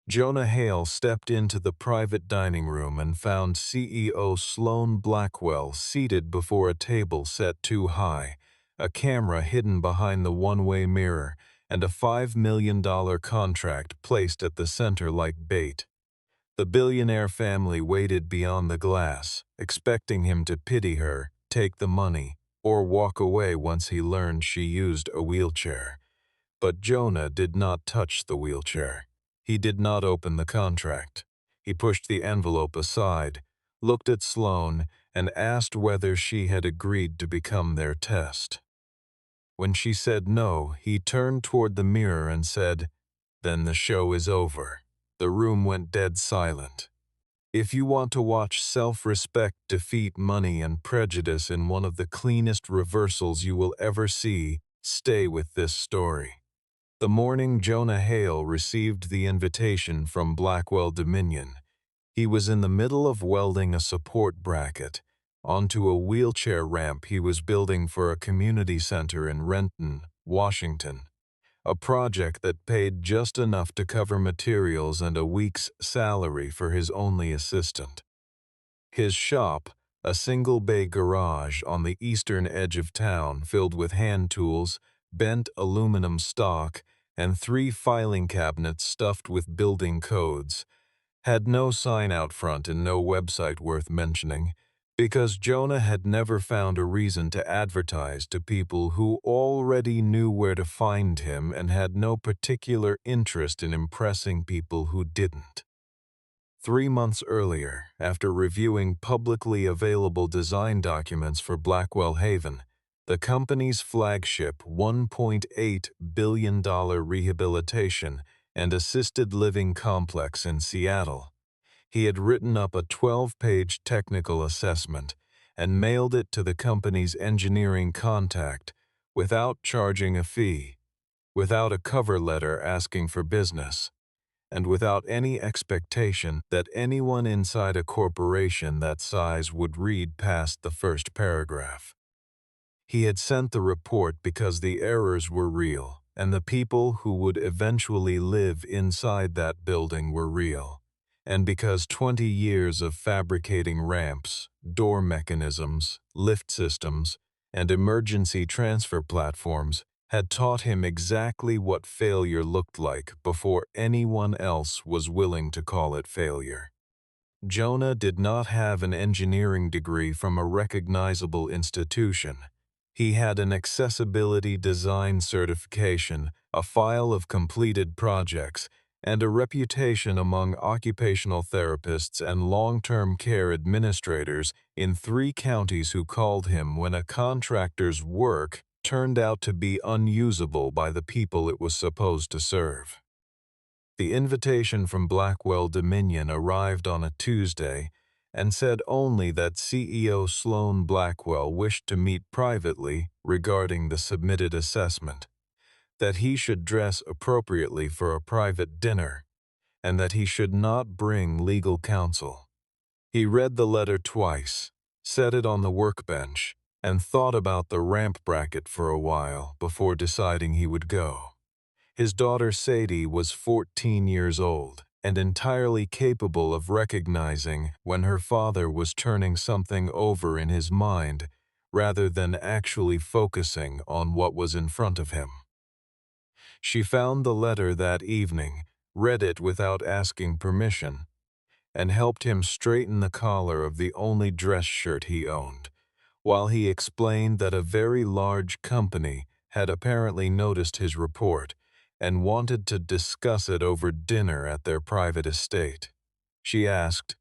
Jonah Hale stepped into the private dining room and found CEO Sloan Blackwell seated before a table set too high, a camera hidden behind the one-way mirror, and a $5 million contract placed at the center like bait. The billionaire family waited beyond the glass, expecting him to pity her, take the money, or walk away once he learned she used a wheelchair. But Jonah did not touch the wheelchair. He did not open the contract. He pushed the envelope aside, looked at Sloan, and asked whether she had agreed to become their test. When she said no, he turned toward the mirror and said, "Then the show is over." The room went dead silent. If you want to watch self-respect defeat money and prejudice in one of the cleanest reversals you will ever see, stay with this story. The morning Jonah Hale received the invitation from Blackwell Dominion, he was in the middle of welding a support bracket onto a wheelchair ramp he was building for a community center in Renton, Washington, a project that paid just enough to cover materials and a week's salary for his only assistant. His shop, a single-bay garage on the eastern edge of town filled with hand tools, bent aluminum stock, and 3 filing cabinets stuffed with building codes, had no sign out front and no website worth mentioning, because Jonah had never found a reason to advertise to people who already knew where to find him and had no particular interest in impressing people who didn't. 3 months earlier, after reviewing publicly available design documents for Blackwell Haven, the company's flagship $1.8 billion rehabilitation and assisted living complex in Seattle, he had written up a 12-page technical assessment and mailed it to the company's engineering contact without charging a fee, without a cover letter asking for business, and without any expectation that anyone inside a corporation that size would read past the first paragraph. He had sent the report because the errors were real, and the people who would eventually live inside that building were real, and because 20 years of fabricating ramps, door mechanisms, lift systems, and emergency transfer platforms had taught him exactly what failure looked like before anyone else was willing to call it failure. Jonah did not have an engineering degree from a recognizable institution. He had an accessibility design certification, a file of completed projects, and a reputation among occupational therapists and long-term care administrators in 3 counties who called him when a contractor's work turned out to be unusable by the people it was supposed to serve. The invitation from Blackwell Dominion arrived on a Tuesday and said only that CEO Sloan Blackwell wished to meet privately regarding the submitted assessment, that he should dress appropriately for a private dinner, and that he should not bring legal counsel. He read the letter twice, set it on the workbench, and thought about the ramp bracket for a while before deciding he would go. His daughter Sadie was 14 years old and entirely capable of recognizing when her father was turning something over in his mind rather than actually focusing on what was in front of him. She found the letter that evening, read it without asking permission, and helped him straighten the collar of the only dress shirt he owned, while he explained that a very large company had apparently noticed his report and wanted to discuss it over dinner at their private estate. She asked,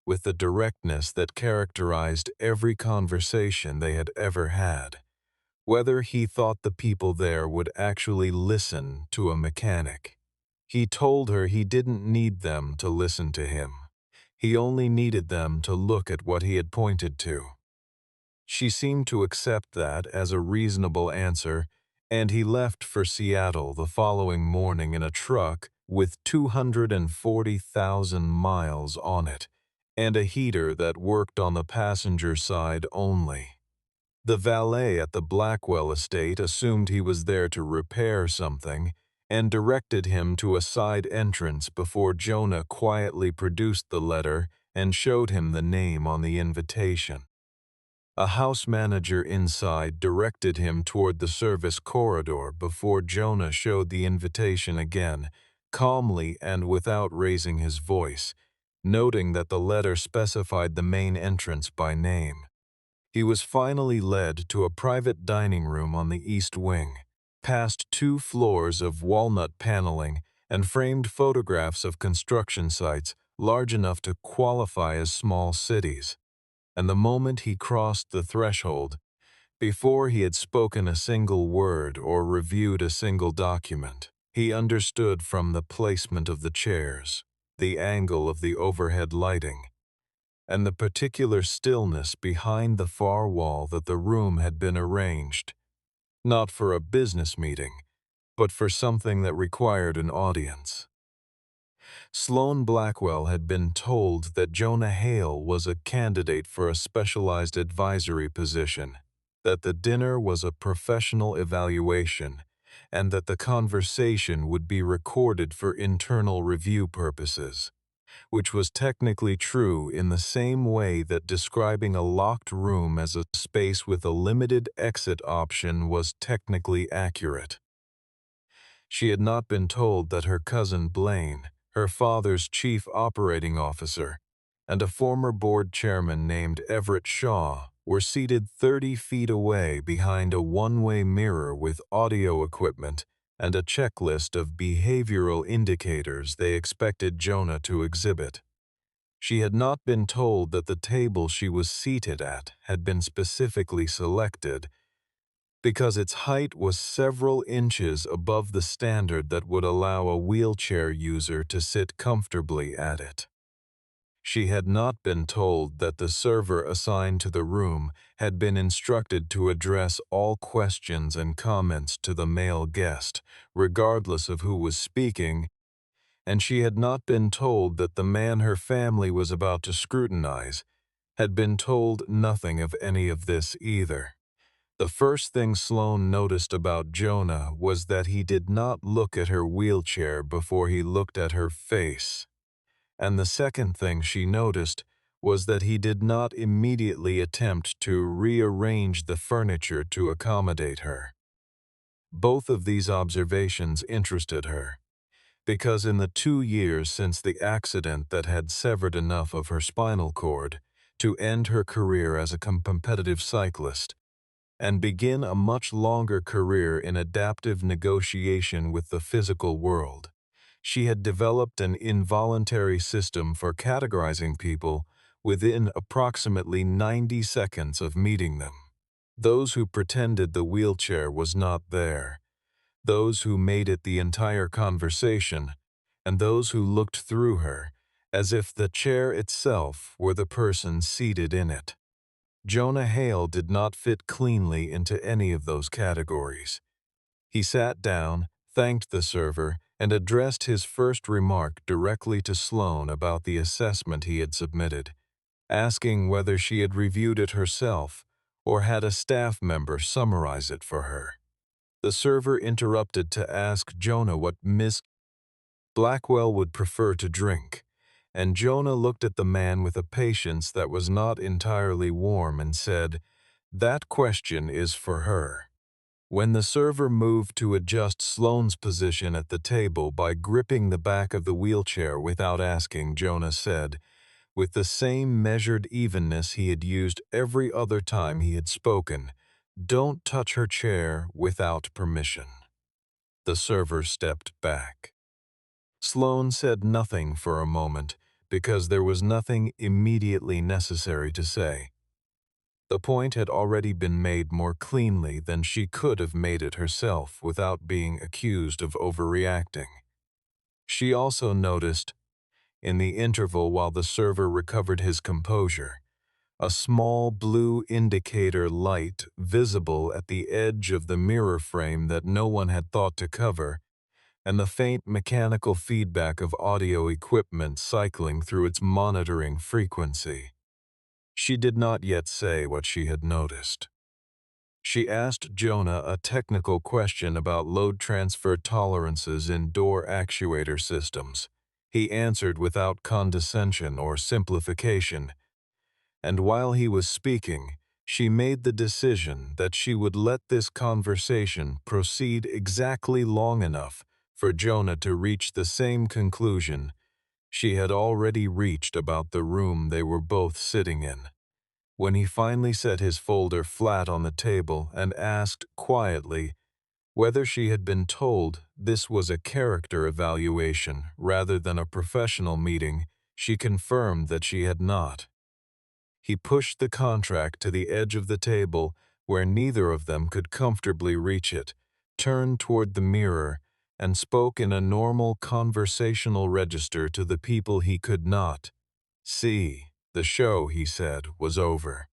with the directness that characterized every conversation they had ever had, whether he thought the people there would actually listen to a mechanic. He told her he didn't need them to listen to him. He only needed them to look at what he had pointed to. She seemed to accept that as a reasonable answer, and he left for Seattle the following morning in a truck with 240,000 miles on it and a heater that worked on the passenger side only. The valet at the Blackwell estate assumed he was there to repair something, and directed him to a side entrance before Jonah quietly produced the letter and showed him the name on the invitation. A house manager inside directed him toward the service corridor before Jonah showed the invitation again, calmly and without raising his voice, noting that the letter specified the main entrance by name. He was finally led to a private dining room on the east wing, past 2 floors of walnut paneling and framed photographs of construction sites large enough to qualify as small cities. And the moment he crossed the threshold, before he had spoken a single word or reviewed a single document, he understood from the placement of the chairs, the angle of the overhead lighting, and the particular stillness behind the far wall that the room had been arranged, not for a business meeting, but for something that required an audience. Sloan Blackwell had been told that Jonah Hale was a candidate for a specialized advisory position, that the dinner was a professional evaluation, and that the conversation would be recorded for internal review purposes, which was technically true in the same way that describing a locked room as a space with a limited exit option was technically accurate. She had not been told that her cousin Blaine, her father's chief operating officer, and a former board chairman named Everett Shaw were seated 30 feet away behind a one-way mirror with audio equipment and a checklist of behavioral indicators they expected Jonah to exhibit. She had not been told that the table she was seated at had been specifically selected because its height was several inches above the standard that would allow a wheelchair user to sit comfortably at it. She had not been told that the server assigned to the room had been instructed to address all questions and comments to the male guest, regardless of who was speaking, and she had not been told that the man her family was about to scrutinize had been told nothing of any of this either. The first thing Sloan noticed about Jonah was that he did not look at her wheelchair before he looked at her face. And the second thing she noticed was that he did not immediately attempt to rearrange the furniture to accommodate her. Both of these observations interested her, because in the 2 years since the accident that had severed enough of her spinal cord to end her career as a competitive cyclist, and begin a much longer career in adaptive negotiation with the physical world, she had developed an involuntary system for categorizing people within approximately 90 seconds of meeting them. Those who pretended the wheelchair was not there, those who made it the entire conversation, and those who looked through her, as if the chair itself were the person seated in it. Jonah Hale did not fit cleanly into any of those categories. He sat down, thanked the server, and addressed his first remark directly to Sloan about the assessment he had submitted, asking whether she had reviewed it herself or had a staff member summarize it for her. The server interrupted to ask Jonah what Miss Blackwell would prefer to drink, and Jonah looked at the man with a patience that was not entirely warm and said, "That question is for her." When the server moved to adjust Sloane's position at the table by gripping the back of the wheelchair without asking, Jonah said, with the same measured evenness he had used every other time he had spoken, "Don't touch her chair without permission." The server stepped back. Sloane said nothing for a moment because there was nothing immediately necessary to say. The point had already been made more cleanly than she could have made it herself without being accused of overreacting. She also noticed, in the interval while the server recovered his composure, a small blue indicator light visible at the edge of the mirror frame that no one had thought to cover, and the faint mechanical feedback of audio equipment cycling through its monitoring frequency. She did not yet say what she had noticed. She asked Jonah a technical question about load transfer tolerances in door actuator systems. He answered without condescension or simplification, and while he was speaking, she made the decision that she would let this conversation proceed exactly long enough for Jonah to reach the same conclusion she had already reached about the room they were both sitting in. When he finally set his folder flat on the table and asked quietly whether she had been told this was a character evaluation rather than a professional meeting, she confirmed that she had not. He pushed the contract to the edge of the table where neither of them could comfortably reach it, turned toward the mirror, and spoke in a normal conversational register to the people he could not see. The show, he said, was over.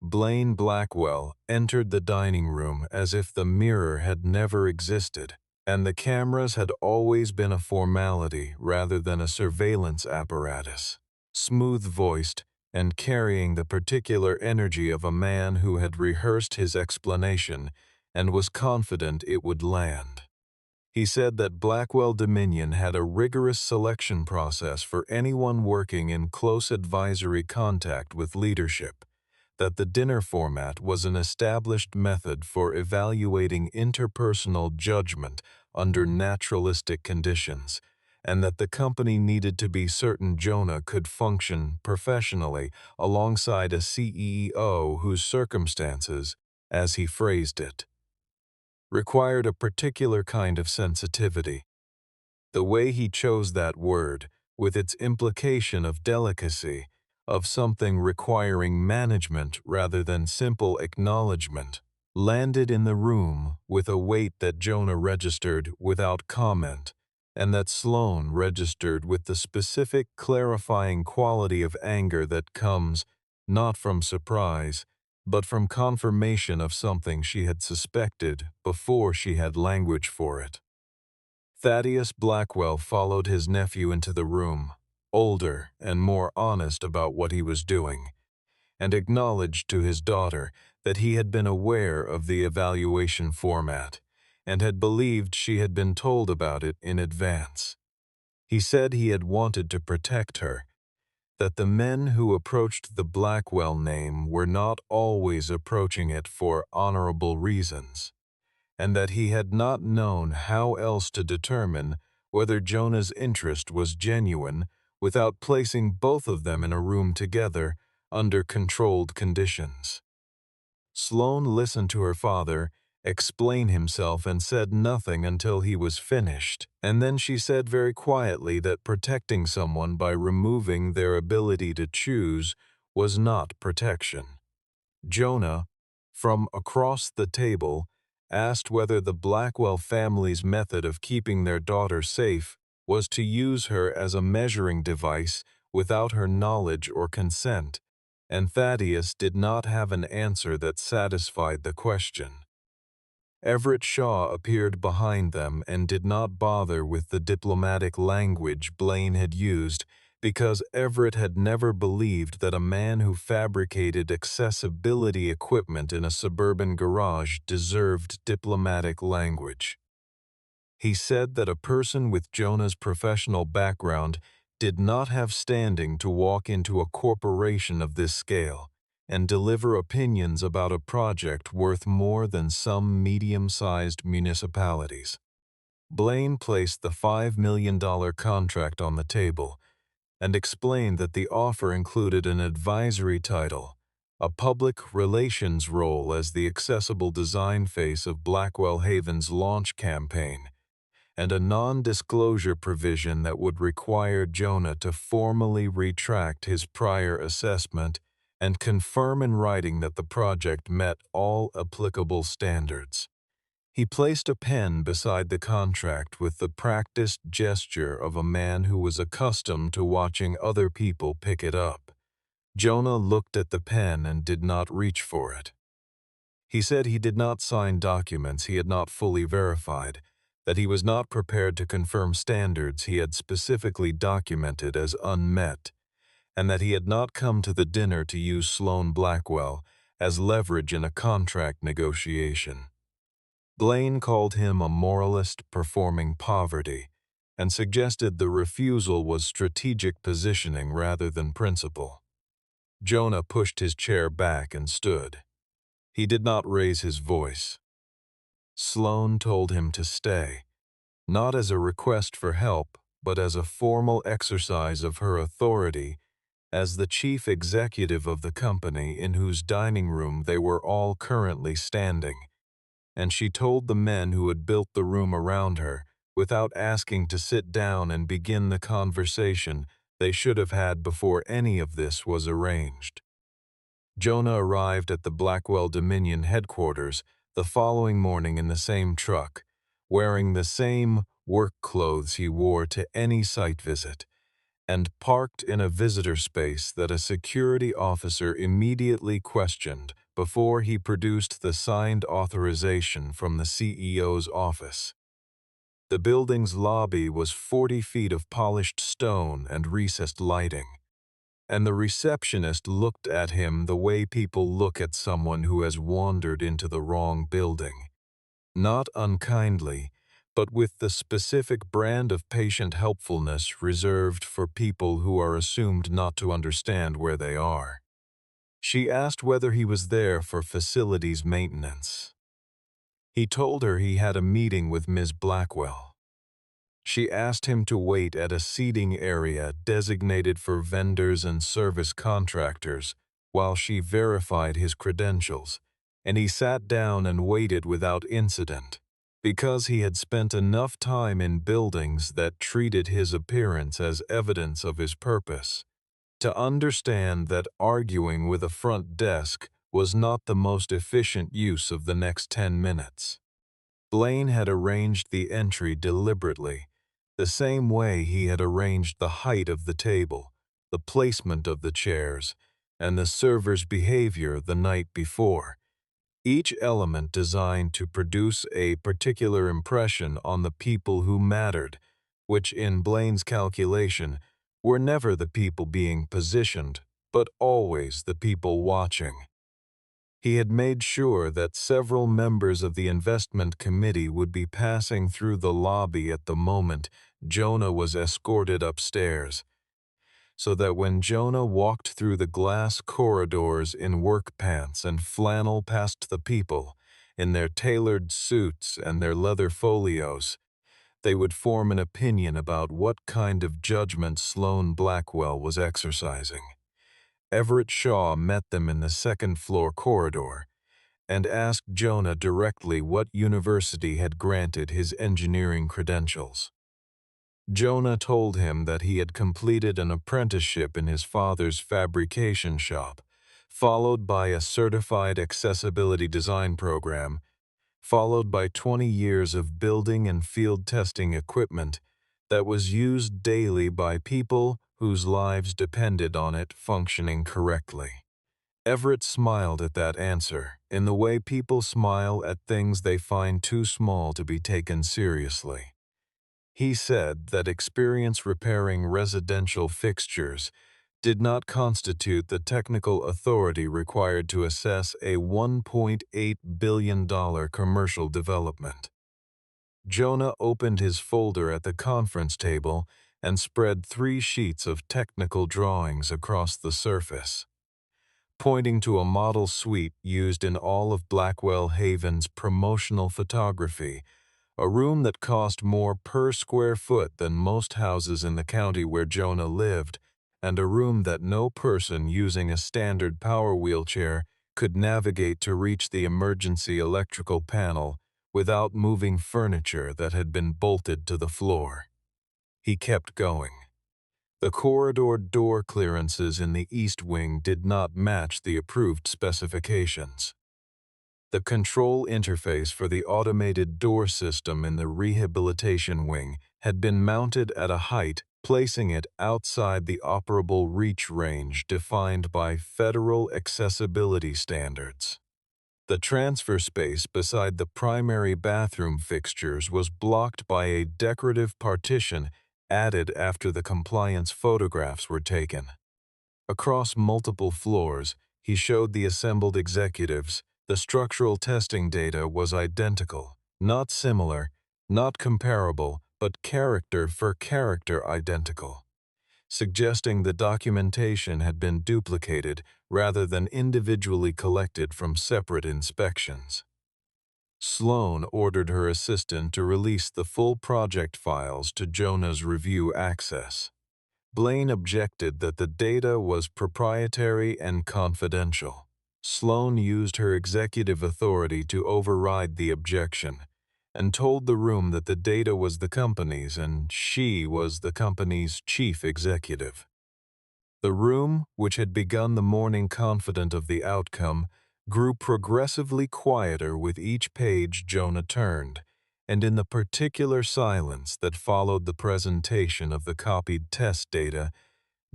Blaine Blackwell entered the dining room as if the mirror had never existed, and the cameras had always been a formality rather than a surveillance apparatus. Smooth-voiced and carrying the particular energy of a man who had rehearsed his explanation and was confident it would land. He said that Blackwell Dominion had a rigorous selection process for anyone working in close advisory contact with leadership, that the dinner format was an established method for evaluating interpersonal judgment under naturalistic conditions, and that the company needed to be certain Jonah could function professionally alongside a CEO whose circumstances, as he phrased it, required a particular kind of sensitivity. The way he chose that word, with its implication of delicacy, of something requiring management rather than simple acknowledgement, landed in the room with a weight that Jonah registered without comment, and that Sloane registered with the specific clarifying quality of anger that comes not from surprise, but from confirmation of something she had suspected before she had language for it. Thaddeus Blackwell followed his nephew into the room, older and more honest about what he was doing, and acknowledged to his daughter that he had been aware of the evaluation format and had believed she had been told about it in advance. He said he had wanted to protect her, that the men who approached the Blackwell name were not always approaching it for honorable reasons, and that he had not known how else to determine whether Jonah's interest was genuine without placing both of them in a room together under controlled conditions. Sloane listened to her father explain himself and said nothing until he was finished, and then she said very quietly that protecting someone by removing their ability to choose was not protection. Jonah, from across the table, asked whether the Blackwell family's method of keeping their daughter safe was to use her as a measuring device without her knowledge or consent, and Thaddeus did not have an answer that satisfied the question. Everett Shaw appeared behind them and did not bother with the diplomatic language Blaine had used because Everett had never believed that a man who fabricated accessibility equipment in a suburban garage deserved diplomatic language. He said that a person with Jonah's professional background did not have standing to walk into a corporation of this scale and deliver opinions about a project worth more than some medium-sized municipalities. Blaine placed the $5 million contract on the table and explained that the offer included an advisory title, a public relations role as the accessible design face of Blackwell Haven's launch campaign, and a non-disclosure provision that would require Jonah to formally retract his prior assessment and confirm in writing that the project met all applicable standards. He placed a pen beside the contract with the practiced gesture of a man who was accustomed to watching other people pick it up. Jonah looked at the pen and did not reach for it. He said he did not sign documents he had not fully verified, that he was not prepared to confirm standards he had specifically documented as unmet, and that he had not come to the dinner to use Sloane Blackwell as leverage in a contract negotiation. Blaine called him a moralist performing poverty and suggested the refusal was strategic positioning rather than principle. Jonah pushed his chair back and stood. He did not raise his voice. Sloane told him to stay, not as a request for help, but as a formal exercise of her authority as the chief executive of the company in whose dining room they were all currently standing. And she told the men who had built the room around her, without asking to sit down and begin the conversation they should have had before any of this was arranged. Jonah arrived at the Blackwell Dominion headquarters the following morning in the same truck, wearing the same work clothes he wore to any site visit, and parked in a visitor space that a security officer immediately questioned before he produced the signed authorization from the CEO's office. The building's lobby was 40 feet of polished stone and recessed lighting, and the receptionist looked at him the way people look at someone who has wandered into the wrong building. Not unkindly, but with the specific brand of patient helpfulness reserved for people who are assumed not to understand where they are. She asked whether he was there for facilities maintenance. He told her he had a meeting with Ms. Blackwell. She asked him to wait at a seating area designated for vendors and service contractors while she verified his credentials, and he sat down and waited without incident, because he had spent enough time in buildings that treated his appearance as evidence of his purpose, to understand that arguing with a front desk was not the most efficient use of the next 10 minutes. Blaine had arranged the entry deliberately, the same way he had arranged the height of the table, the placement of the chairs, and the server's behavior the night before, each element designed to produce a particular impression on the people who mattered, which in Blaine's calculation were never the people being positioned, but always the people watching. He had made sure that several members of the investment committee would be passing through the lobby at the moment Jonah was escorted upstairs, so that when Jonah walked through the glass corridors in work pants and flannel past the people, in their tailored suits and their leather folios, they would form an opinion about what kind of judgment Sloane Blackwell was exercising. Everett Shaw met them in the second-floor corridor and asked Jonah directly what university had granted his engineering credentials. Jonah told him that he had completed an apprenticeship in his father's fabrication shop, followed by a certified accessibility design program, followed by 20 years of building and field testing equipment that was used daily by people whose lives depended on it functioning correctly. Everett smiled at that answer in the way people smile at things they find too small to be taken seriously. He said that experience repairing residential fixtures did not constitute the technical authority required to assess a $1.8 billion commercial development. Jonah opened his folder at the conference table and spread 3 sheets of technical drawings across the surface. Pointing to a model suite used in all of Blackwell Haven's promotional photography, a room that cost more per square foot than most houses in the county where Jonah lived, and a room that no person using a standard power wheelchair could navigate to reach the emergency electrical panel without moving furniture that had been bolted to the floor. He kept going. The corridor door clearances in the east wing did not match the approved specifications. The control interface for the automated door system in the rehabilitation wing had been mounted at a height, placing it outside the operable reach range defined by federal accessibility standards. The transfer space beside the primary bathroom fixtures was blocked by a decorative partition added after the compliance photographs were taken. Across multiple floors, He showed the assembled executives the structural testing data was identical, not similar, not comparable, but character for character identical, suggesting the documentation had been duplicated rather than individually collected from separate inspections. Sloan ordered her assistant to release the full project files to Jonah's review access. Blaine objected that the data was proprietary and confidential. Sloan used her executive authority to override the objection and told the room that the data was the company's and she was the company's chief executive. The room, which had begun the morning confident of the outcome, grew progressively quieter with each page Jonah turned, and in the particular silence that followed the presentation of the copied test data,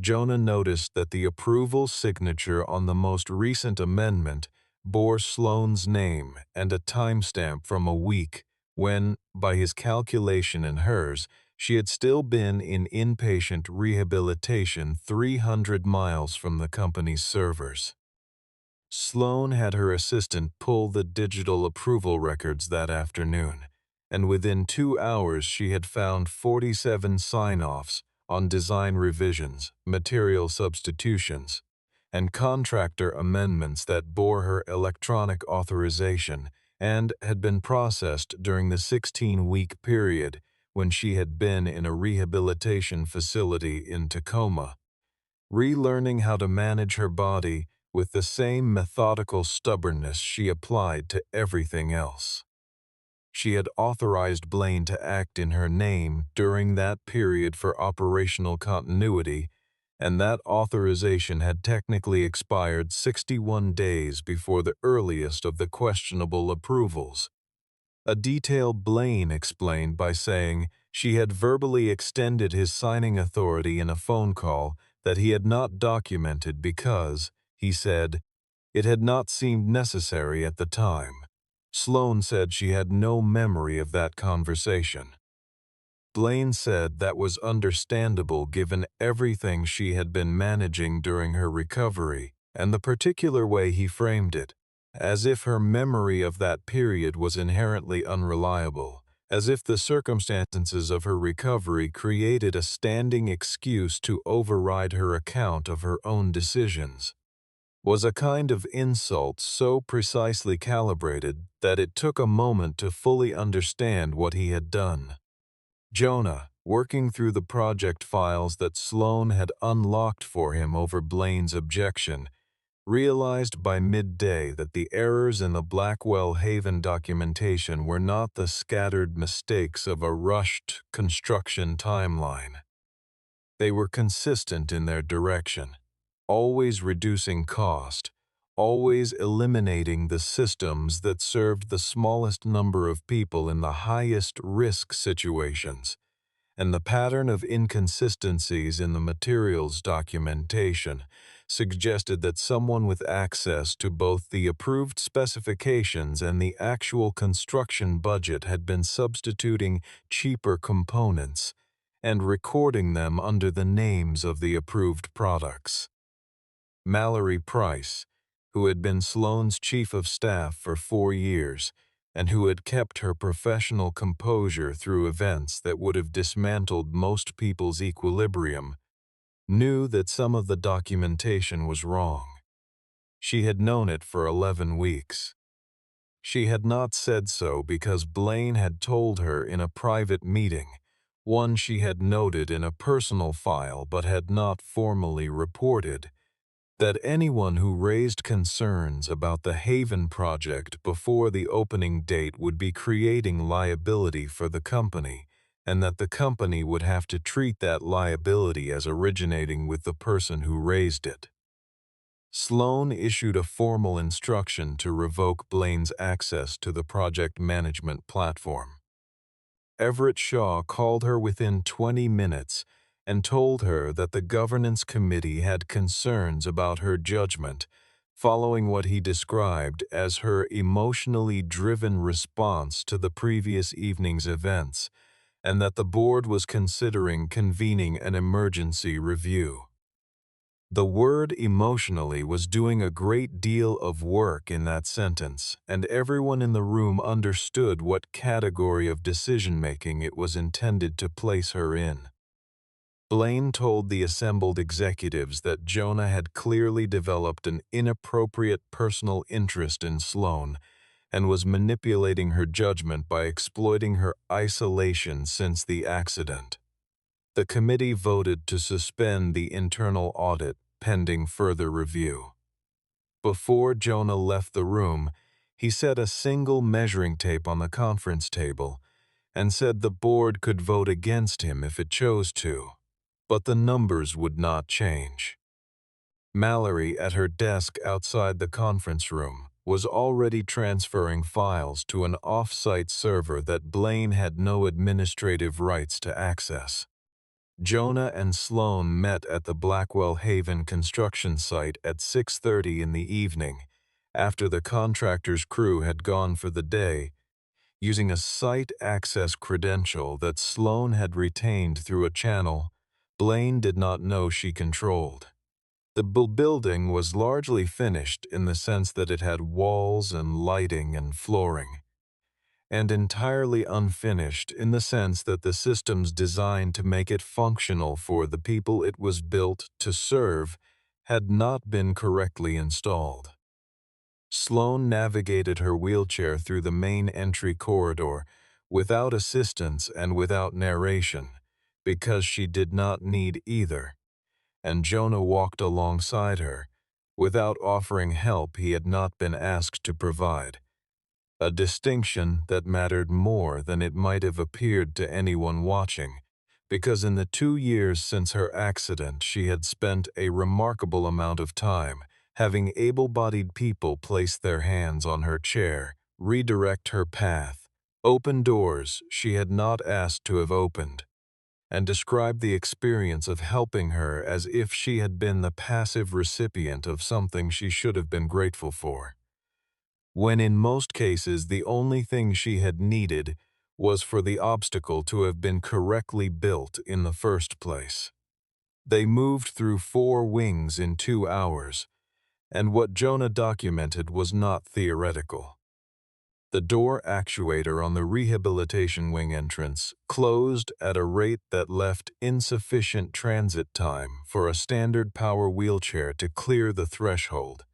Jonah noticed that the approval signature on the most recent amendment bore Sloan's name and a timestamp from a week when, by his calculation and hers, she had still been in inpatient rehabilitation 300 miles from the company's servers. Sloan had her assistant pull the digital approval records that afternoon, and within 2 hours she had found 47 sign-offs on design revisions, material substitutions, and contractor amendments that bore her electronic authorization and had been processed during the 16-week period when she had been in a rehabilitation facility in Tacoma. Relearning how to manage her body with the same methodical stubbornness she applied to everything else. She had authorized Blaine to act in her name during that period for operational continuity, and that authorization had technically expired 61 days before the earliest of the questionable approvals. A detail Blaine explained by saying she had verbally extended his signing authority in a phone call that he had not documented because, he said, it had not seemed necessary at the time. Sloan said she had no memory of that conversation. Blaine said that was understandable given everything she had been managing during her recovery and the particular way he framed it, as if her memory of that period was inherently unreliable, as if the circumstances of her recovery created a standing excuse to override her account of her own decisions. Was a kind of insult so precisely calibrated that it took a moment to fully understand what he had done. Jonah, working through the project files that Sloan had unlocked for him over Blaine's objection, realized by midday that the errors in the Blackwell Haven documentation were not the scattered mistakes of a rushed construction timeline. They were consistent in their direction, always reducing cost, always eliminating the systems that served the smallest number of people in the highest risk situations, and the pattern of inconsistencies in the materials documentation suggested that someone with access to both the approved specifications and the actual construction budget had been substituting cheaper components and recording them under the names of the approved products. Mallory Price, who had been Sloan's chief of staff for 4 years and who had kept her professional composure through events that would have dismantled most people's equilibrium, knew that some of the documentation was wrong. She had known it for 11 weeks. She had not said so because Blaine had told her in a private meeting, one she had noted in a personal file but had not formally reported, that anyone who raised concerns about the Haven project before the opening date would be creating liability for the company, and that the company would have to treat that liability as originating with the person who raised it. Sloan issued a formal instruction to revoke Blaine's access to the project management platform. Everett Shaw called her within 20 minutes and told her that the governance committee had concerns about her judgment following what he described as her emotionally driven response to the previous evening's events, and that the board was considering convening an emergency review. The word emotionally was doing a great deal of work in that sentence, and everyone in the room understood what category of decision-making it was intended to place her in. Blaine told the assembled executives that Jonah had clearly developed an inappropriate personal interest in Sloan and was manipulating her judgment by exploiting her isolation since the accident. The committee voted to suspend the internal audit pending further review. Before Jonah left the room, he set a single measuring tape on the conference table and said the board could vote against him if it chose to, but the numbers would not change. Mallory, at her desk outside the conference room, was already transferring files to an off-site server that Blaine had no administrative rights to access. Jonah and Sloan met at the Blackwell Haven construction site at 6:30 in the evening, after the contractor's crew had gone for the day, using a site access credential that Sloan had retained through a channel Blaine did not know she controlled. The building was largely finished in the sense that it had walls and lighting and flooring, and entirely unfinished in the sense that the systems designed to make it functional for the people it was built to serve had not been correctly installed. Sloan navigated her wheelchair through the main entry corridor without assistance and without narration, because she did not need either, and Jonah walked alongside her, without offering help he had not been asked to provide. A distinction that mattered more than it might have appeared to anyone watching, because in the 2 years since her accident she had spent a remarkable amount of time having able-bodied people place their hands on her chair, redirect her path, open doors she had not asked to have opened, and describe the experience of helping her as if she had been the passive recipient of something she should have been grateful for, when in most cases the only thing she had needed was for the obstacle to have been correctly built in the first place. They moved through 4 wings in 2 hours, and what Jonah documented was not theoretical. The door actuator on the rehabilitation wing entrance closed at a rate that left insufficient transit time for a standard power wheelchair to clear the threshold.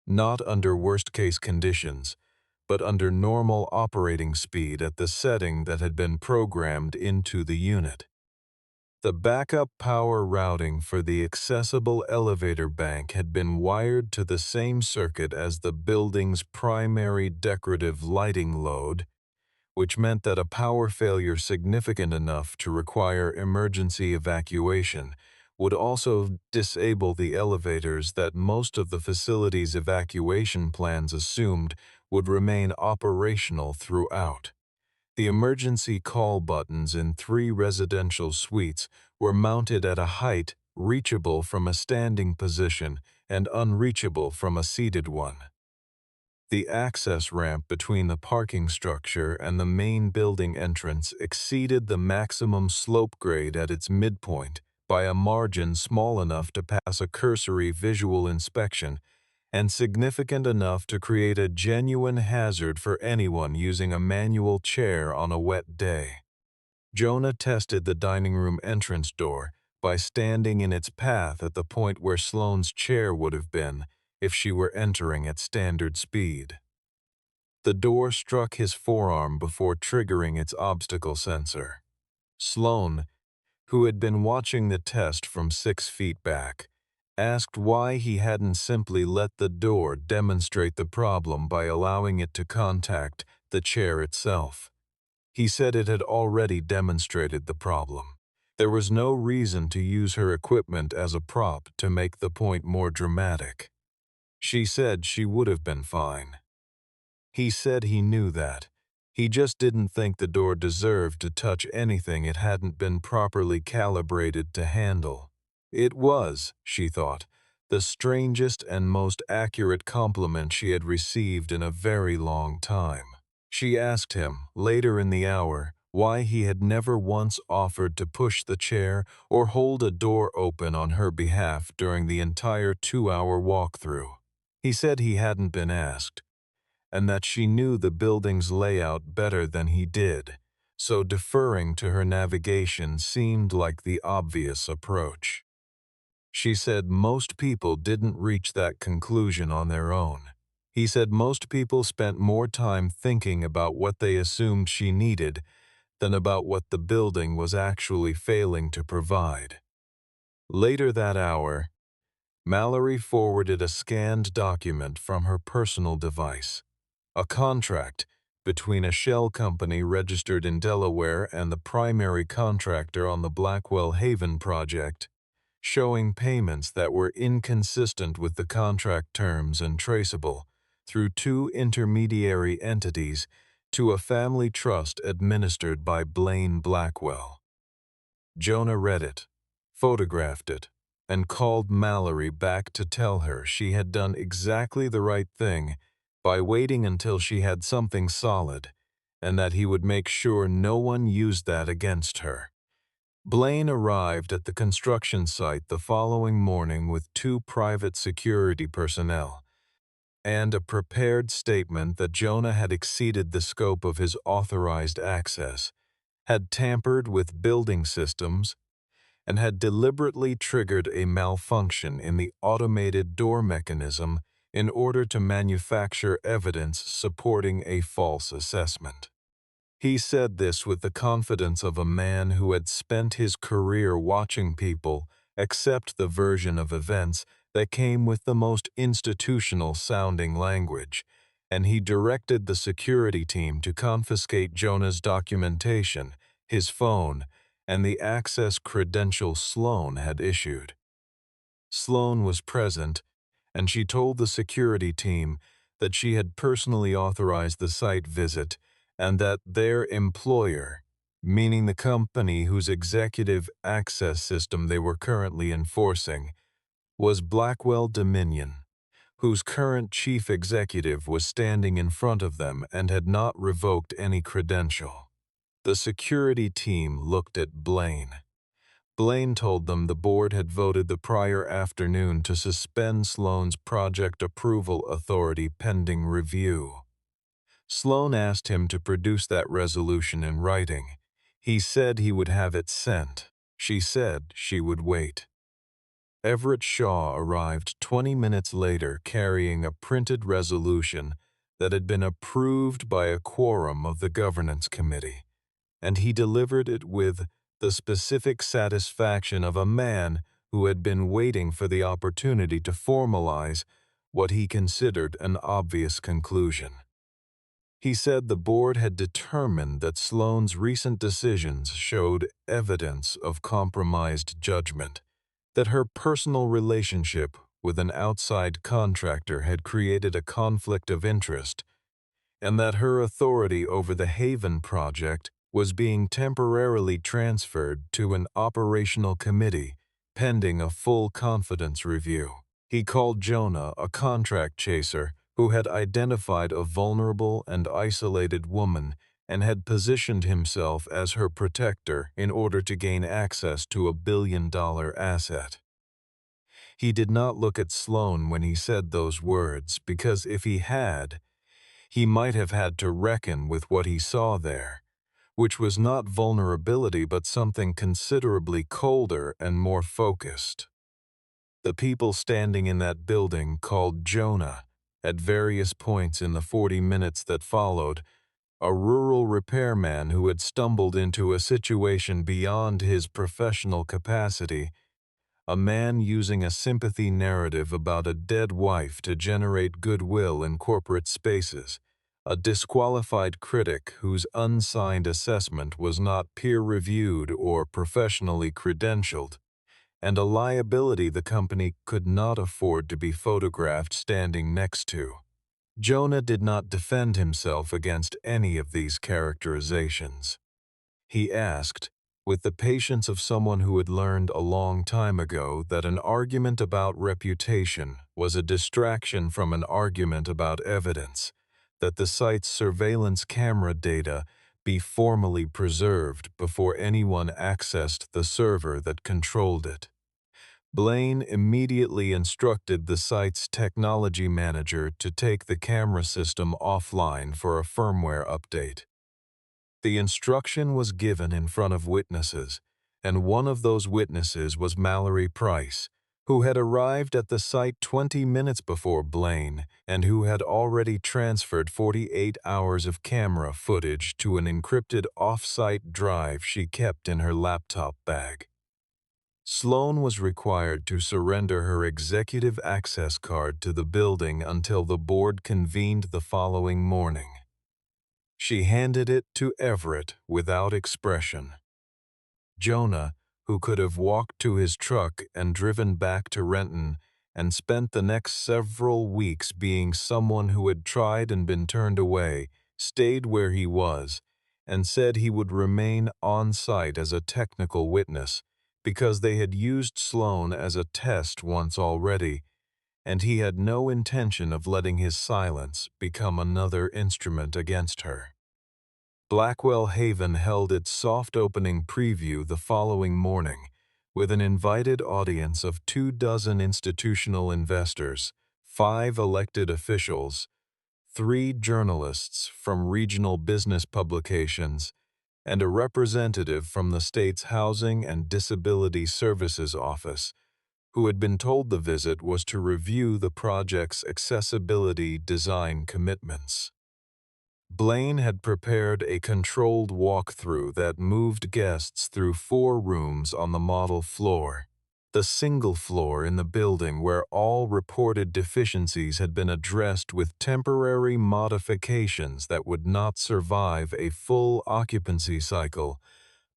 Not under worst-case conditions, but under normal operating speed at the setting that had been programmed into the unit. The backup power routing for the accessible elevator bank had been wired to the same circuit as the building's primary decorative lighting load, which meant that a power failure significant enough to require emergency evacuation would also disable the elevators that most of the facility's evacuation plans assumed would remain operational throughout. The emergency call buttons in 3 residential suites were mounted at a height reachable from a standing position and unreachable from a seated one. The access ramp between the parking structure and the main building entrance exceeded the maximum slope grade at its midpoint by a margin small enough to pass a cursory visual inspection and significant enough to create a genuine hazard for anyone using a manual chair on a wet day. Jonah tested the dining room entrance door by standing in its path at the point where Sloane's chair would have been if she were entering at standard speed. The door struck his forearm before triggering its obstacle sensor. Sloane, who had been watching the test from 6 feet back, asked why he hadn't simply let the door demonstrate the problem by allowing it to contact the chair itself. He said it had already demonstrated the problem. There was no reason to use her equipment as a prop to make the point more dramatic. She said she would have been fine. He said he knew that. He just didn't think the door deserved to touch anything it hadn't been properly calibrated to handle. It was, she thought, the strangest and most accurate compliment she had received in a very long time. She asked him, later in the hour, why he had never once offered to push the chair or hold a door open on her behalf during the entire 2-hour walkthrough. He said he hadn't been asked, and that she knew the building's layout better than he did, so deferring to her navigation seemed like the obvious approach. She said most people didn't reach that conclusion on their own. He said most people spent more time thinking about what they assumed she needed than about what the building was actually failing to provide. Later that hour, Mallory forwarded a scanned document from her personal device, a contract between a shell company registered in Delaware and the primary contractor on the Blackwell Haven project, showing payments that were inconsistent with the contract terms and traceable through two intermediary entities to a family trust administered by Blaine Blackwell. Jonah read it, photographed it, and called Mallory back to tell her she had done exactly the right thing by waiting until she had something solid, and that he would make sure no one used that against her. Blaine arrived at the construction site the following morning with 2 private security personnel and a prepared statement that Jonah had exceeded the scope of his authorized access, had tampered with building systems, and had deliberately triggered a malfunction in the automated door mechanism in order to manufacture evidence supporting a false assessment. He said this with the confidence of a man who had spent his career watching people accept the version of events that came with the most institutional-sounding language, and he directed the security team to confiscate Jonah's documentation, his phone, and the access credential Sloan had issued. Sloan was present, and she told the security team that she had personally authorized the site visit and that their employer, meaning the company whose executive access system they were currently enforcing, was Blackwell Dominion, whose current chief executive was standing in front of them and had not revoked any credential. The security team looked at Blaine. Blaine told them the board had voted the prior afternoon to suspend Sloan's project approval authority pending review. Sloan asked him to produce that resolution in writing. He said he would have it sent. She said she would wait. Everett Shaw arrived 20 minutes later carrying a printed resolution that had been approved by a quorum of the governance committee, and he delivered it with the specific satisfaction of a man who had been waiting for the opportunity to formalize what he considered an obvious conclusion. He said the board had determined that Sloan's recent decisions showed evidence of compromised judgment, that her personal relationship with an outside contractor had created a conflict of interest, and that her authority over the Haven project was being temporarily transferred to an operational committee pending a full confidence review. He called Jonah a contract chaser who had identified a vulnerable and isolated woman and had positioned himself as her protector in order to gain access to a billion-dollar asset. He did not look at Sloan when he said those words because if he had, he might have had to reckon with what he saw there, which was not vulnerability but something considerably colder and more focused. The people standing in that building called Jonah, at various points in the 40 minutes that followed, a rural repairman who had stumbled into a situation beyond his professional capacity, a man using a sympathy narrative about a dead wife to generate goodwill in corporate spaces, a disqualified critic whose unsigned assessment was not peer-reviewed or professionally credentialed, and a liability the company could not afford to be photographed standing next to. Jonah did not defend himself against any of these characterizations. He asked, with the patience of someone who had learned a long time ago that an argument about reputation was a distraction from an argument about evidence, that the site's surveillance camera data be formally preserved before anyone accessed the server that controlled it. Blaine immediately instructed the site's technology manager to take the camera system offline for a firmware update. The instruction was given in front of witnesses, and one of those witnesses was Mallory Price, who had arrived at the site 20 minutes before Blaine and who had already transferred 48 hours of camera footage to an encrypted off-site drive she kept in her laptop bag. Sloan was required to surrender her executive access card to the building until the board convened the following morning. She handed it to Everett without expression. Jonah, who could have walked to his truck and driven back to Renton and spent the next several weeks being someone who had tried and been turned away, stayed where he was and said he would remain on site as a technical witness because they had used Sloan as a test once already, and he had no intention of letting his silence become another instrument against her. Blackwell Haven held its soft opening preview the following morning with an invited audience of 24 institutional investors, 5 elected officials, 3 journalists from regional business publications, and a representative from the state's Housing and Disability Services Office, who had been told the visit was to review the project's accessibility design commitments. Blaine had prepared a controlled walkthrough that moved guests through 4 rooms on the model floor, the single floor in the building where all reported deficiencies had been addressed with temporary modifications that would not survive a full occupancy cycle,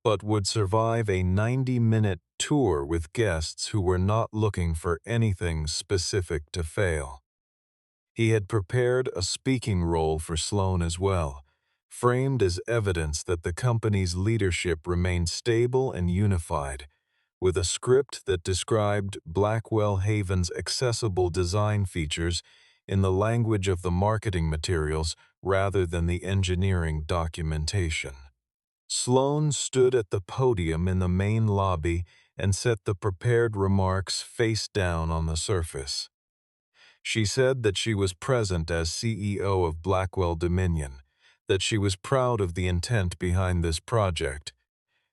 but would survive a 90-minute tour with guests who were not looking for anything specific to fail. He had prepared a speaking role for Sloan as well, framed as evidence that the company's leadership remained stable and unified, with a script that described Blackwell Haven's accessible design features in the language of the marketing materials rather than the engineering documentation. Sloan stood at the podium in the main lobby and set the prepared remarks face down on the surface. She said that she was present as CEO of Blackwell Dominion, that she was proud of the intent behind this project,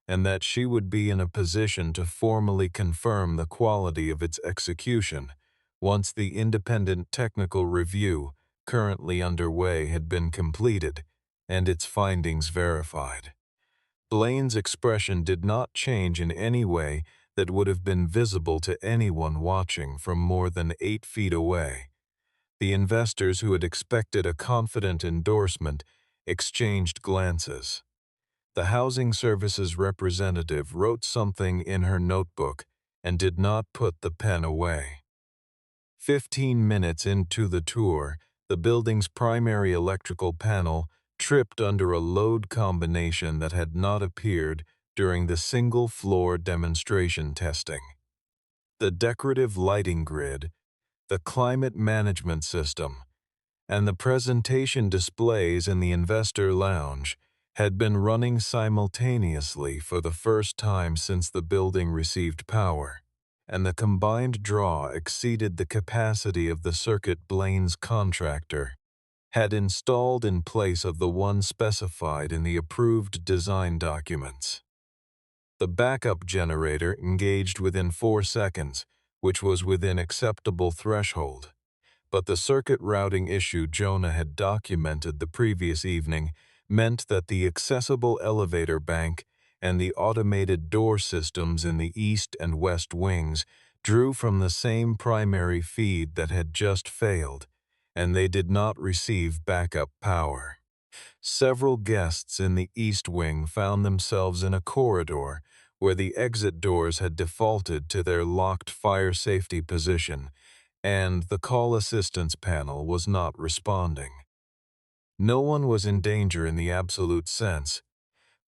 and that she would be in a position to formally confirm the quality of its execution once the independent technical review currently underway had been completed and its findings verified. Blaine's expression did not change in any way that would have been visible to anyone watching from more than 8 feet away. The investors who had expected a confident endorsement exchanged glances. The housing services representative wrote something in her notebook and did not put the pen away. 15 minutes into the tour, the building's primary electrical panel tripped under a load combination that had not appeared during the single-floor demonstration testing. The decorative lighting grid, the climate management system, and the presentation displays in the investor lounge had been running simultaneously for the first time since the building received power, and the combined draw exceeded the capacity of the circuit Blaine's contractor had installed in place of the one specified in the approved design documents. The backup generator engaged within 4 seconds, which was within acceptable threshold, but the circuit routing issue Jonah had documented the previous evening meant that the accessible elevator bank and the automated door systems in the east and west wings drew from the same primary feed that had just failed, and they did not receive backup power. Several guests in the east wing found themselves in a corridor where the exit doors had defaulted to their locked fire safety position, and the call assistance panel was not responding. No one was in danger in the absolute sense,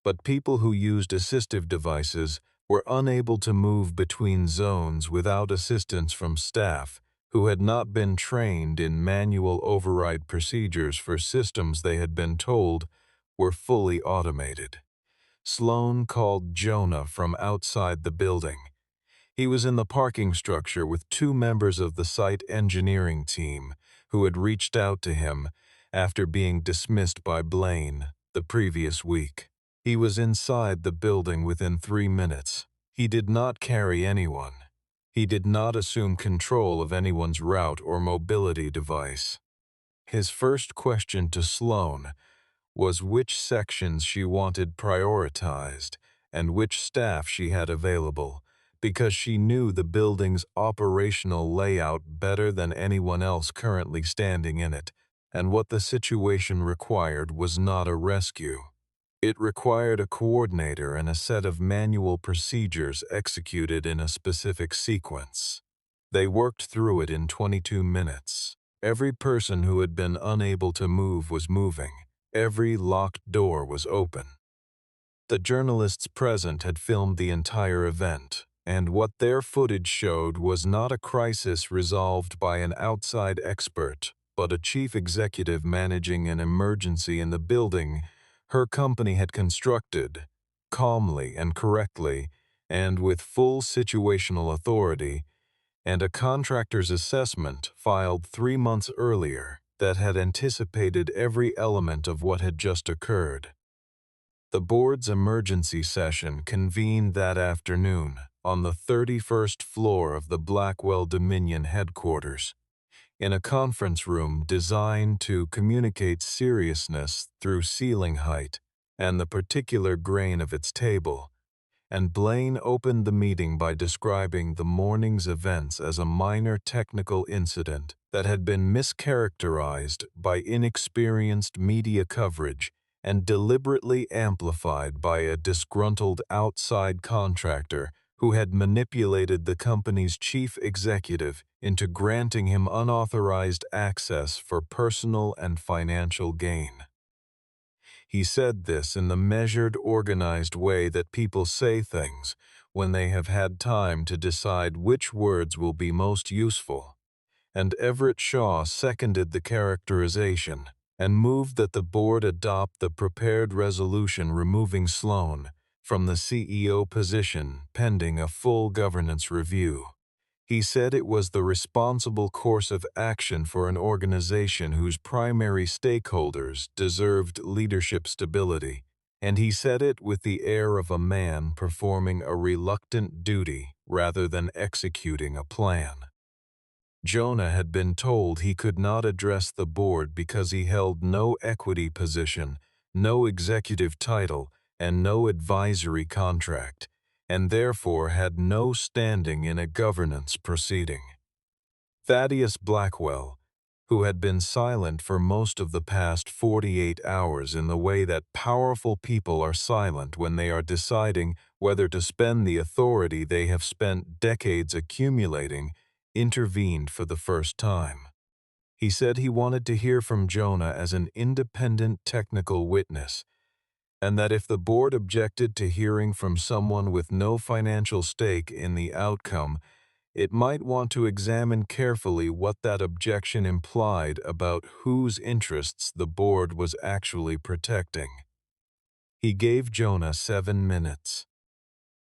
but people who used assistive devices were unable to move between zones without assistance from staff who had not been trained in manual override procedures for systems they had been told were fully automated. Sloan called Jonah from outside the building. He was in the parking structure with two members of the site engineering team who had reached out to him after being dismissed by Blaine the previous week. He was inside the building within 3 minutes. He did not carry anyone. He did not assume control of anyone's route or mobility device. His first question to Sloan was which sections she wanted prioritized and which staff she had available, because she knew the building's operational layout better than anyone else currently standing in it, and what the situation required was not a rescue. It required a coordinator and a set of manual procedures executed in a specific sequence. They worked through it in 22 minutes. Every person who had been unable to move was moving. Every locked door was open. The journalists present had filmed the entire event, and what their footage showed was not a crisis resolved by an outside expert, but a chief executive managing an emergency in the building her company had constructed, calmly and correctly, and with full situational authority, and a contractor's assessment filed 3 months earlier that had anticipated every element of what had just occurred. The board's emergency session convened that afternoon on the 31st floor of the Blackwell Dominion headquarters, in a conference room designed to communicate seriousness through ceiling height and the particular grain of its table, and Blaine opened the meeting by describing the morning's events as a minor technical incident that had been mischaracterized by inexperienced media coverage and deliberately amplified by a disgruntled outside contractor who had manipulated the company's chief executive into granting him unauthorized access for personal and financial gain. He said this in the measured, organized way that people say things when they have had time to decide which words will be most useful, and Everett Shaw seconded the characterization and moved that the board adopt the prepared resolution removing Sloan from the CEO position pending a full governance review. He said it was the responsible course of action for an organization whose primary stakeholders deserved leadership stability, and he said it with the air of a man performing a reluctant duty rather than executing a plan. Jonah had been told he could not address the board because he held no equity position, no executive title, and no advisory contract, and therefore had no standing in a governance proceeding. Thaddeus Blackwell, who had been silent for most of the past 48 hours in the way that powerful people are silent when they are deciding whether to spend the authority they have spent decades accumulating, intervened for the first time. He said he wanted to hear from Jonah as an independent technical witness, and that if the board objected to hearing from someone with no financial stake in the outcome, it might want to examine carefully what that objection implied about whose interests the board was actually protecting. He gave Jonah 7 minutes.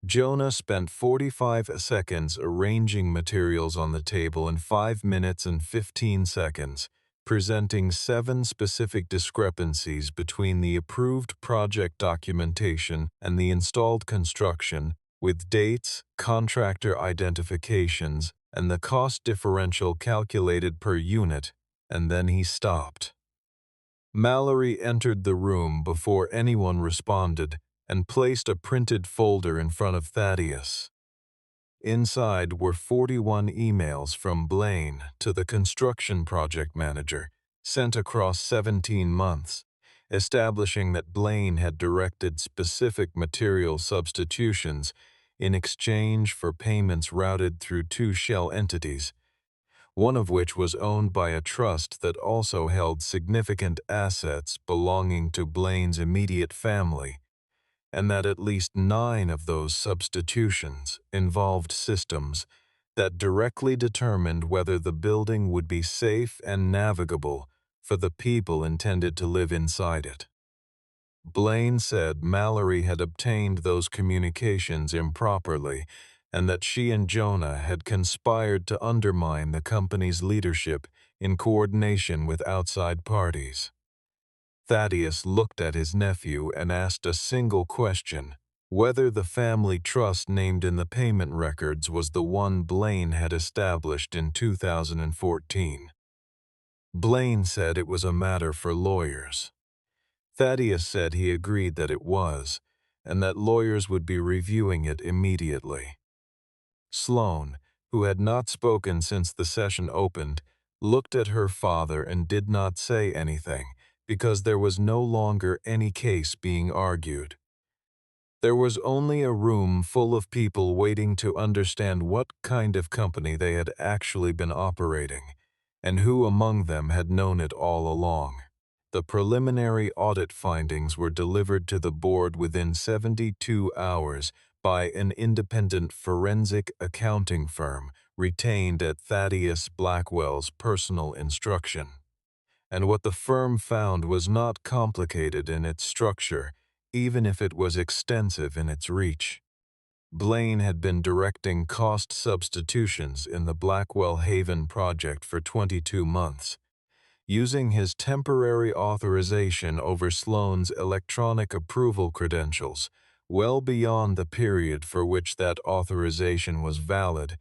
Jonah spent 45 seconds arranging materials on the table and 5 minutes and 15 seconds, presenting 7 specific discrepancies between the approved project documentation and the installed construction, with dates, contractor identifications, and the cost differential calculated per unit, and then he stopped. Mallory entered the room before anyone responded and placed a printed folder in front of Thaddeus. Inside were 41 emails from Blaine to the construction project manager, sent across 17 months, establishing that Blaine had directed specific material substitutions in exchange for payments routed through 2 shell entities, one of which was owned by a trust that also held significant assets belonging to Blaine's immediate family, and that at least 9 of those substitutions involved systems that directly determined whether the building would be safe and navigable for the people intended to live inside it. Blaine said Mallory had obtained those communications improperly and that she and Jonah had conspired to undermine the company's leadership in coordination with outside parties. Thaddeus looked at his nephew and asked a single question: whether the family trust named in the payment records was the one Blaine had established in 2014. Blaine said it was a matter for lawyers. Thaddeus said he agreed that it was, and that lawyers would be reviewing it immediately. Sloane, who had not spoken since the session opened, looked at her father and did not say anything, because there was no longer any case being argued. There was only a room full of people waiting to understand what kind of company they had actually been operating, and who among them had known it all along. The preliminary audit findings were delivered to the board within 72 hours by an independent forensic accounting firm retained at Thaddeus Blackwell's personal instruction. And what the firm found was not complicated in its structure, even if it was extensive in its reach. Blaine had been directing cost substitutions in the Blackwell Haven project for 22 months. Using his temporary authorization over Sloane's electronic approval credentials, well beyond the period for which that authorization was valid,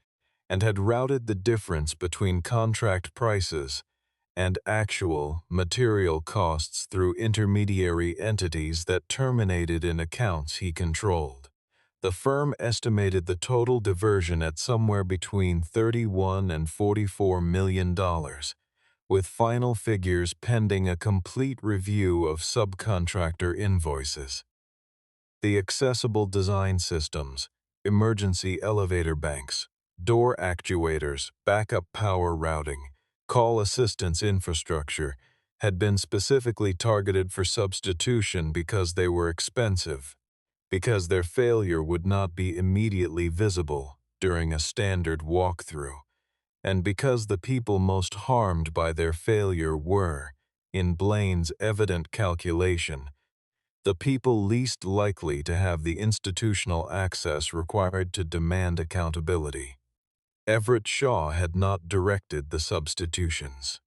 and had routed the difference between contract prices and actual material costs through intermediary entities that terminated in accounts he controlled. The firm estimated the total diversion at somewhere between $31 and $44 million, with final figures pending a complete review of subcontractor invoices. The accessible design systems, emergency elevator banks, door actuators, backup power routing, call assistance infrastructure had been specifically targeted for substitution because they were expensive, because their failure would not be immediately visible during a standard walkthrough, and because the people most harmed by their failure were, in Blaine's evident calculation, the people least likely to have the institutional access required to demand accountability. Everett Shaw had not directed the substitutions.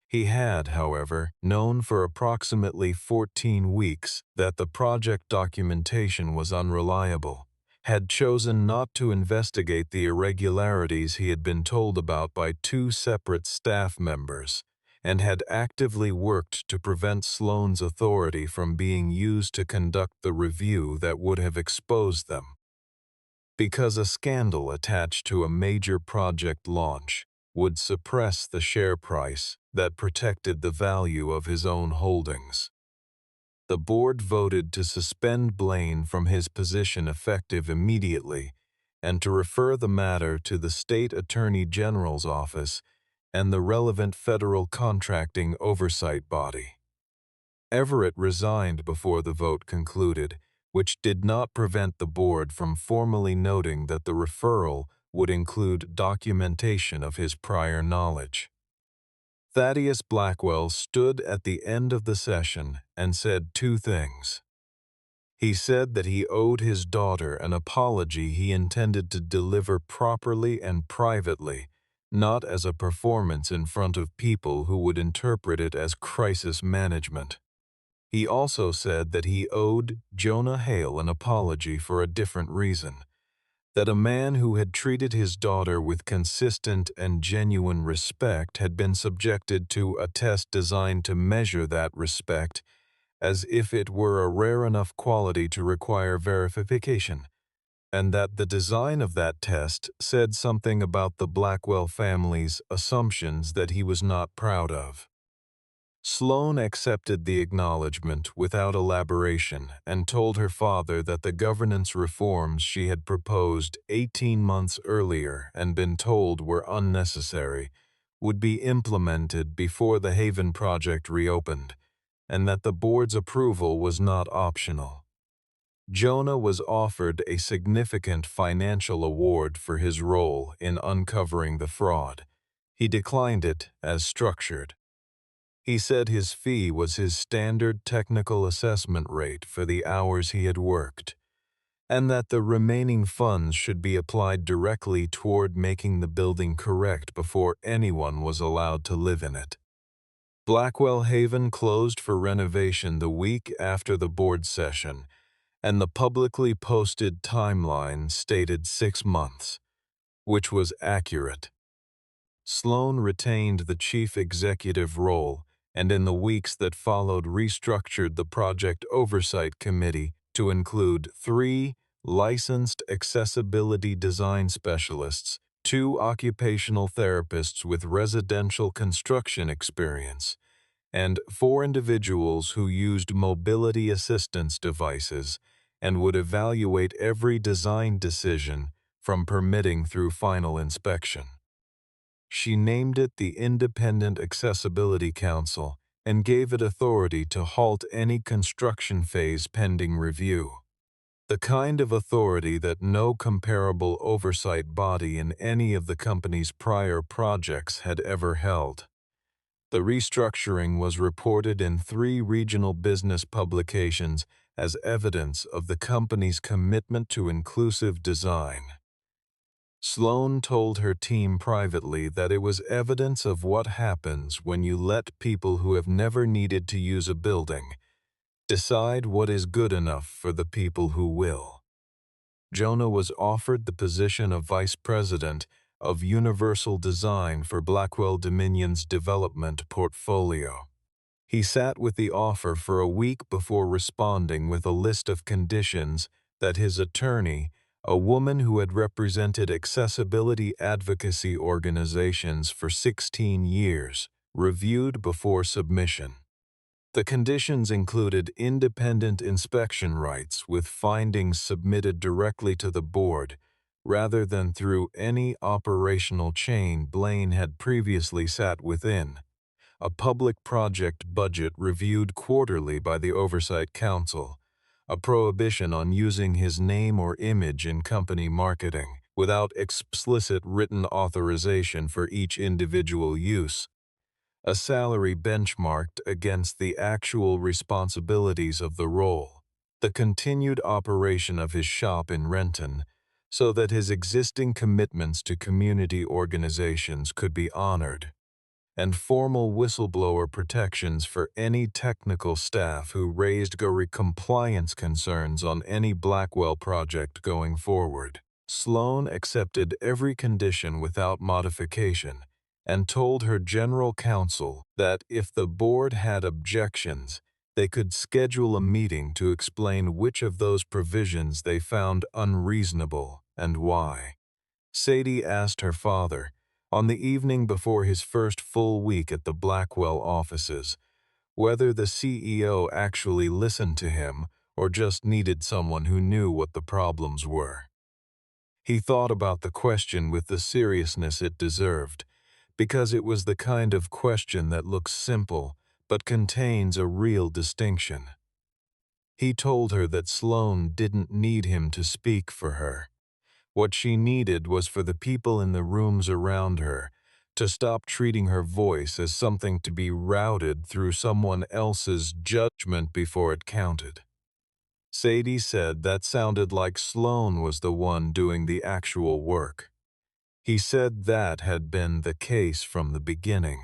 He had, however, known for approximately 14 weeks that the project documentation was unreliable, had chosen not to investigate the irregularities he had been told about by two separate staff members, and had actively worked to prevent Sloane's authority from being used to conduct the review that would have exposed them. Because a scandal attached to a major project launch would suppress the share price that protected the value of his own holdings. The board voted to suspend Blaine from his position effective immediately and to refer the matter to the State Attorney General's office and the relevant federal contracting oversight body. Everett resigned before the vote concluded, which did not prevent the board from formally noting that the referral would include documentation of his prior knowledge. Thaddeus Blackwell stood at the end of the session and said two things. He said that he owed his daughter an apology he intended to deliver properly and privately, not as a performance in front of people who would interpret it as crisis management. He also said that he owed Jonah Hale an apology for a different reason, that a man who had treated his daughter with consistent and genuine respect had been subjected to a test designed to measure that respect as if it were a rare enough quality to require verification, and that the design of that test said something about the Blackwell family's assumptions that he was not proud of. Sloane accepted the acknowledgement without elaboration and told her father that the governance reforms she had proposed 18 months earlier and been told were unnecessary would be implemented before the Haven project reopened, and that the board's approval was not optional. Jonah was offered a significant financial award for his role in uncovering the fraud. He declined it as structured. He said his fee was his standard technical assessment rate for the hours he had worked, and that the remaining funds should be applied directly toward making the building correct before anyone was allowed to live in it. Blackwell Haven closed for renovation the week after the board session, and the publicly posted timeline stated 6 months, which was accurate. Sloan retained the chief executive role, and in the weeks that followed restructured the project oversight committee to include 3 licensed accessibility design specialists, 2 occupational therapists with residential construction experience, and 4 individuals who used mobility assistance devices and would evaluate every design decision from permitting through final inspection. She named it the Independent Accessibility Council and gave it authority to halt any construction phase pending review, the kind of authority that no comparable oversight body in any of the company's prior projects had ever held. The restructuring was reported in 3 regional business publications as evidence of the company's commitment to inclusive design. Sloan told her team privately that it was evidence of what happens when you let people who have never needed to use a building decide what is good enough for the people who will. Jonah was offered the position of Vice President of Universal Design for Blackwell Dominion's development portfolio. He sat with the offer for a week before responding with a list of conditions that his attorney, a woman who had represented accessibility advocacy organizations for 16 years, reviewed before submission. The conditions included independent inspection rights with findings submitted directly to the board, rather than through any operational chain Blaine had previously sat within, a public project budget reviewed quarterly by the Oversight Council, a prohibition on using his name or image in company marketing without explicit written authorization for each individual use, a salary benchmarked against the actual responsibilities of the role, the continued operation of his shop in Renton, so that his existing commitments to community organizations could be honored, and formal whistleblower protections for any technical staff who raised GORI compliance concerns on any Blackwell project going forward. Sloan accepted every condition without modification and told her general counsel that if the board had objections, they could schedule a meeting to explain which of those provisions they found unreasonable and why. Sadie asked her father, on the evening before his first full week at the Blackwell offices, whether the CEO actually listened to him or just needed someone who knew what the problems were. He thought about the question with the seriousness it deserved, because it was the kind of question that looks simple but contains a real distinction. He told her that Sloan didn't need him to speak for her. What she needed was for the people in the rooms around her to stop treating her voice as something to be routed through someone else's judgment before it counted. Sadie said that sounded like Sloan was the one doing the actual work. He said that had been the case from the beginning,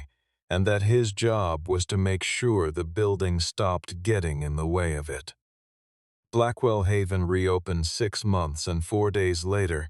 and that his job was to make sure the building stopped getting in the way of it. Blackwell Haven reopened 6 months and 4 days later,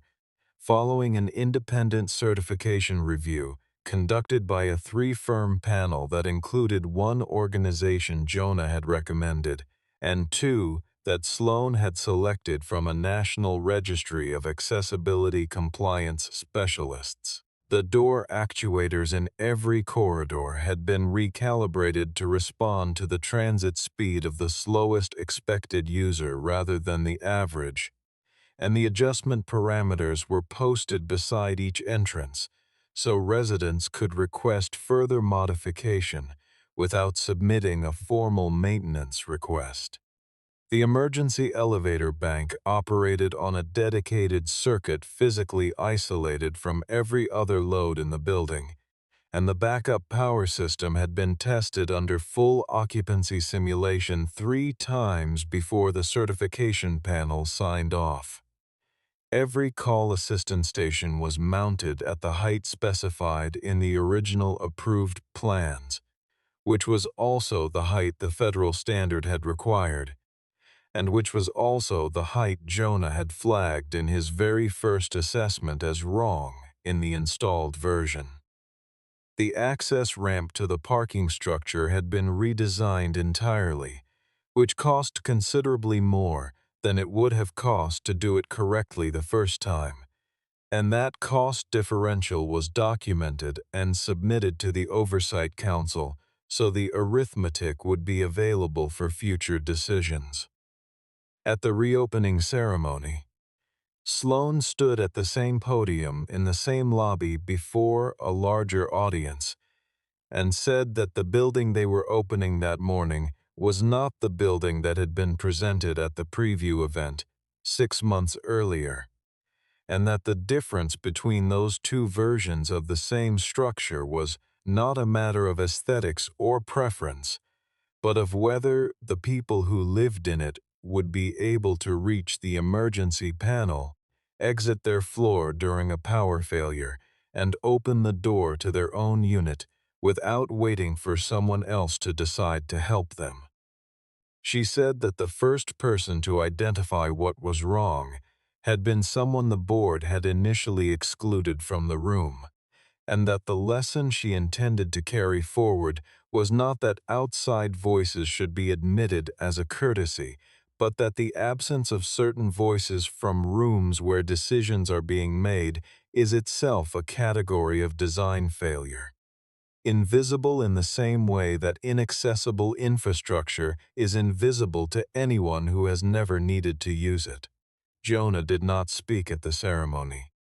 following an independent certification review conducted by a 3-firm panel that included 1 organization Jonah had recommended and 2 that Sloan had selected from a national registry of accessibility compliance specialists. The door actuators in every corridor had been recalibrated to respond to the transit speed of the slowest expected user rather than the average, and the adjustment parameters were posted beside each entrance, so residents could request further modification without submitting a formal maintenance request. The emergency elevator bank operated on a dedicated circuit physically isolated from every other load in the building, and the backup power system had been tested under full occupancy simulation 3 times before the certification panel signed off. Every call assistance station was mounted at the height specified in the original approved plans, which was also the height the federal standard had required, and which was also the height Jonah had flagged in his very first assessment as wrong in the installed version. The access ramp to the parking structure had been redesigned entirely, which cost considerably more than it would have cost to do it correctly the first time, and that cost differential was documented and submitted to the Oversight Council so the arithmetic would be available for future decisions. At the reopening ceremony, Sloan stood at the same podium in the same lobby before a larger audience and said that the building they were opening that morning was not the building that had been presented at the preview event 6 months earlier, and that the difference between those two versions of the same structure was not a matter of aesthetics or preference, but of whether the people who lived in it would be able to reach the emergency panel, exit their floor during a power failure, and open the door to their own unit without waiting for someone else to decide to help them. She said that the first person to identify what was wrong had been someone the board had initially excluded from the room, and that the lesson she intended to carry forward was not that outside voices should be admitted as a courtesy, but that the absence of certain voices from rooms where decisions are being made is itself a category of design failure. Invisible in the same way that inaccessible infrastructure is invisible to anyone who has never needed to use it. Jonah did not speak at the ceremony.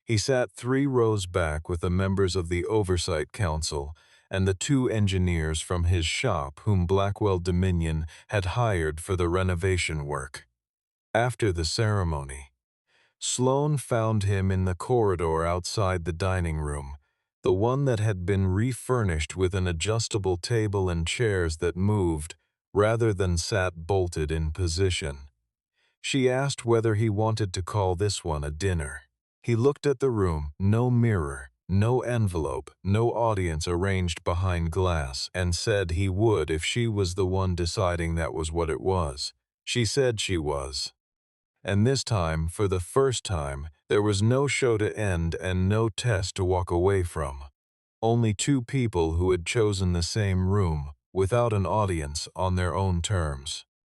He sat 3 rows back with the members of the Oversight Council and the 2 engineers from his shop whom Blackwell Dominion had hired for the renovation work. After the ceremony, Sloan found him in the corridor outside the dining room, the one that had been refurnished with an adjustable table and chairs that moved rather than sat bolted in position. She asked whether he wanted to call this one a dinner. He looked at the room, no mirror, no envelope, no audience arranged behind glass, and said he would if she was the one deciding that was what it was. She said she was. And this time, for the first time, there was no show to end and no test to walk away from. Only 2 people who had chosen the same room, without an audience, on their own terms.